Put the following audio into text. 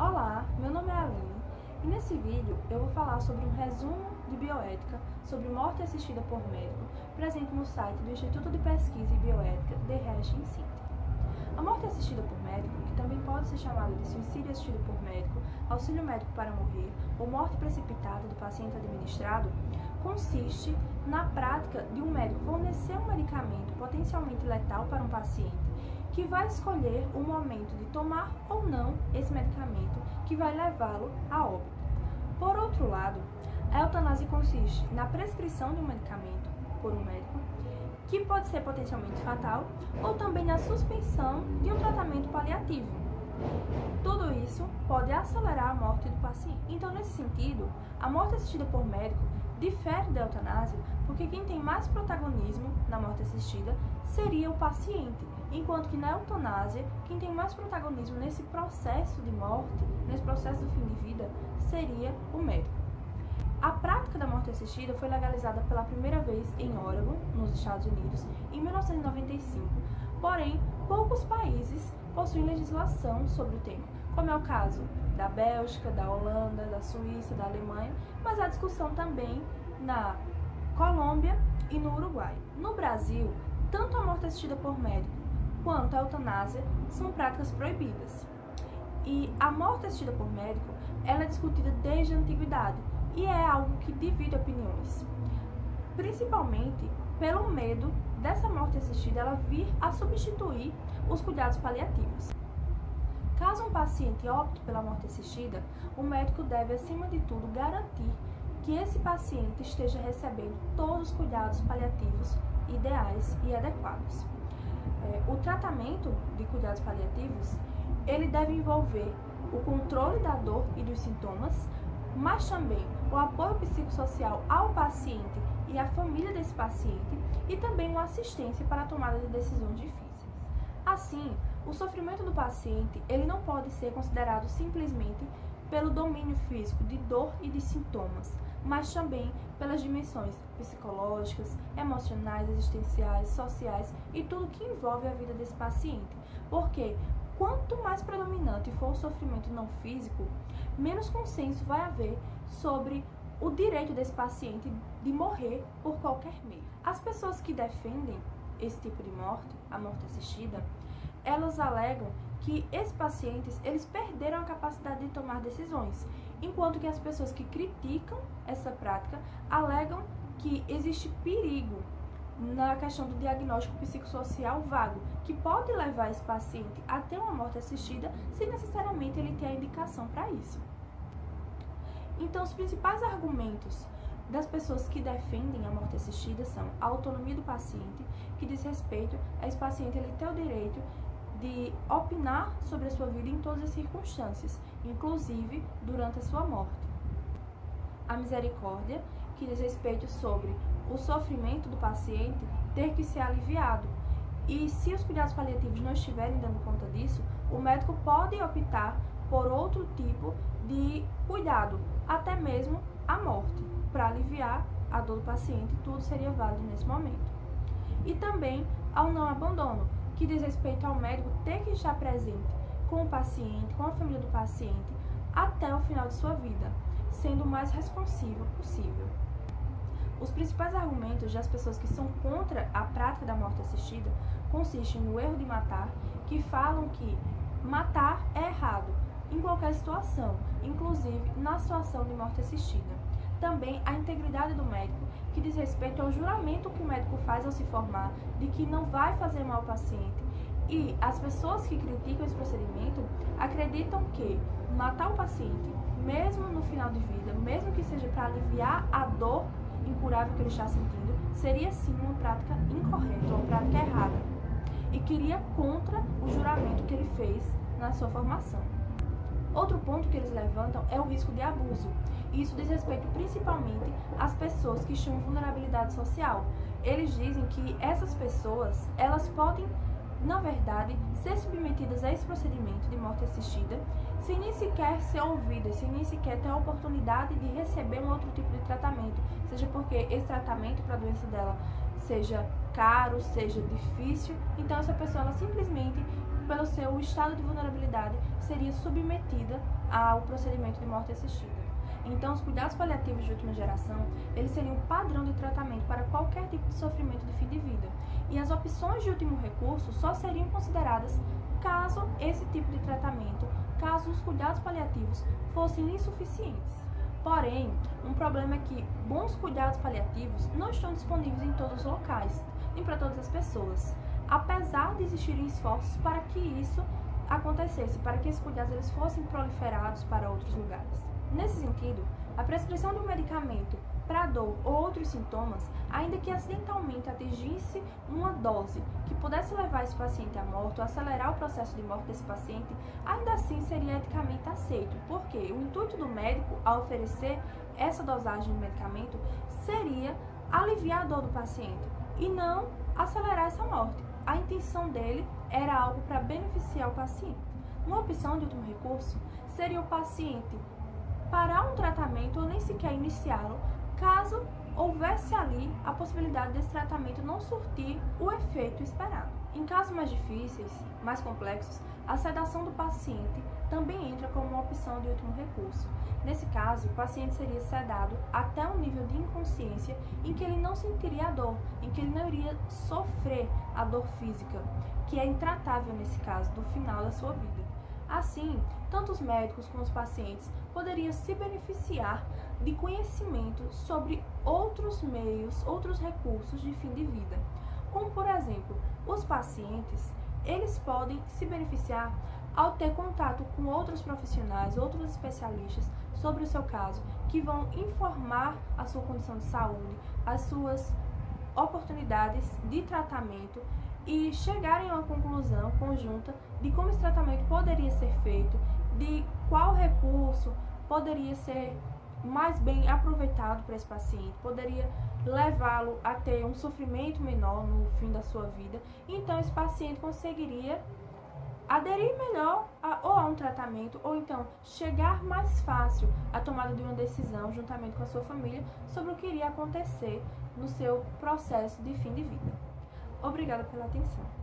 Olá, meu nome é Aline e nesse vídeo eu vou falar sobre um resumo de bioética sobre morte assistida por médico presente no site do Instituto de Pesquisa em Bioética de Rechtschaffen. A morte assistida por médico, que também pode ser chamada de suicídio assistido por médico, auxílio médico para morrer ou morte precipitada do paciente administrado, consiste na prática de um médico fornecer um medicamento potencialmente letal para um paciente que vai escolher o momento de tomar ou não esse medicamento que vai levá-lo a óbito. Por outro lado, a eutanásia consiste na prescrição de um medicamento por um médico que pode ser potencialmente fatal ou também na suspensão de um tratamento paliativo. Tudo isso pode acelerar a morte do paciente. Então, nesse sentido, a morte assistida por médico difere da eutanásia porque quem tem mais protagonismo na morte assistida seria o paciente, enquanto que na eutanásia, quem tem mais protagonismo nesse processo de morte, nesse processo do fim de vida, seria o médico. A prática da morte assistida foi legalizada pela primeira vez em Oregon, nos Estados Unidos, em 1995, porém, poucos países possuem legislação sobre o tema, como é o caso da Bélgica, da Holanda, da Suíça, da Alemanha, mas há discussão também na Colômbia e no Uruguai. No Brasil, tanto a morte assistida por médico quanto a eutanásia são práticas proibidas. E a morte assistida por médico, ela é discutida desde a antiguidade e é algo que divide opiniões, principalmente pelo medo dessa morte assistida ela vir a substituir os cuidados paliativos. Caso um paciente opte pela morte assistida, o médico deve, acima de tudo, garantir que esse paciente esteja recebendo todos os cuidados paliativos ideais e adequados. O tratamento de cuidados paliativos, ele deve envolver o controle da dor e dos sintomas, mas também o apoio psicossocial ao paciente e à família desse paciente e também uma assistência para a tomada de decisões difíceis. Assim, o sofrimento do paciente ele não pode ser considerado simplesmente pelo domínio físico de dor e de sintomas, mas também pelas dimensões psicológicas, emocionais, existenciais, sociais e tudo que envolve a vida desse paciente. Porque quanto mais predominante for o sofrimento não físico, menos consenso vai haver sobre o direito desse paciente de morrer por qualquer meio. As pessoas que defendem esse tipo de morte, a morte assistida, elas alegam que esses pacientes eles perderam a capacidade de tomar decisões, enquanto que as pessoas que criticam essa prática alegam que existe perigo na questão do diagnóstico psicossocial vago, que pode levar esse paciente a ter uma morte assistida sem necessariamente ele ter a indicação para isso. Então, os principais argumentos das pessoas que defendem a morte assistida são a autonomia do paciente, que diz respeito a esse paciente ele ter o direito de opinar sobre a sua vida em todas as circunstâncias, inclusive durante a sua morte. A misericórdia, que diz respeito sobre o sofrimento do paciente ter que ser aliviado. E se os cuidados paliativos não estiverem dando conta disso, o médico pode optar por outro tipo de cuidado, até mesmo a morte, para aliviar a dor do paciente, tudo seria válido nesse momento. E também ao não abandono, que diz respeito ao médico ter que estar presente com o paciente, com a família do paciente, até o final de sua vida, sendo o mais responsivo possível. Os principais argumentos das pessoas que são contra a prática da morte assistida consistem no erro de matar, que falam que matar é errado em qualquer situação, inclusive na situação de morte assistida. Também a integridade do médico, que diz respeito ao juramento que o médico faz ao se formar, de que não vai fazer mal ao paciente. E as pessoas que criticam esse procedimento acreditam que matar o paciente, mesmo no final de vida, mesmo que seja para aliviar a dor incurável que ele está sentindo, seria sim uma prática incorreta, uma prática errada, e que iria contra o juramento que ele fez na sua formação. Outro ponto que eles levantam é o risco de abuso. Isso diz respeito principalmente às pessoas que estão em vulnerabilidade social. Eles dizem que essas pessoas, elas podem, na verdade, ser submetidas a esse procedimento de morte assistida sem nem sequer ser ouvidas, sem nem sequer ter a oportunidade de receber um outro tipo de tratamento, seja porque esse tratamento para a doença dela seja caro, seja difícil, então essa pessoa ela simplesmente pelo seu estado de vulnerabilidade, seria submetida ao procedimento de morte assistida. Então, os cuidados paliativos de última geração, eles seriam um padrão de tratamento para qualquer tipo de sofrimento de fim de vida. E as opções de último recurso só seriam consideradas caso esse tipo de tratamento, caso os cuidados paliativos fossem insuficientes. Porém, um problema é que bons cuidados paliativos não estão disponíveis em todos os locais, nem para todas as pessoas, apesar de existirem esforços para que isso acontecesse, para que esses cuidados eles fossem proliferados para outros lugares. Nesse sentido, a prescrição de um medicamento para dor ou outros sintomas, ainda que acidentalmente atingisse uma dose que pudesse levar esse paciente à morte ou acelerar o processo de morte desse paciente, ainda assim seria eticamente aceito, porque o intuito do médico ao oferecer essa dosagem de medicamento seria aliviar a dor do paciente e não acelerar essa morte. A intenção dele era algo para beneficiar o paciente. Uma opção de último recurso seria o paciente parar um tratamento ou nem sequer iniciá-lo, caso houvesse ali a possibilidade desse tratamento não surtir o efeito esperado. Em casos mais difíceis, mais complexos, a sedação do paciente também entra como uma opção de último recurso. Nesse caso, o paciente seria sedado até um nível de inconsciência em que ele não sentiria a dor, em que ele não iria sofrer a dor física, que é intratável nesse caso, do final da sua vida. Assim, tanto os médicos como os pacientes poderiam se beneficiar de conhecimento sobre outros meios, outros recursos de fim de vida. Como, por exemplo, os pacientes, eles podem se beneficiar ao ter contato com outros profissionais, outros especialistas sobre o seu caso, que vão informar a sua condição de saúde, as suas oportunidades de tratamento e chegarem a uma conclusão conjunta de como esse tratamento poderia ser feito, de qual recurso poderia ser mais bem aproveitado para esse paciente, poderia levá-lo a ter um sofrimento menor no fim da sua vida. Então esse paciente conseguiria aderir melhor ou a um tratamento, ou então chegar mais fácil à tomada de uma decisão juntamente com a sua família sobre o que iria acontecer no seu processo de fim de vida. Obrigada pela atenção.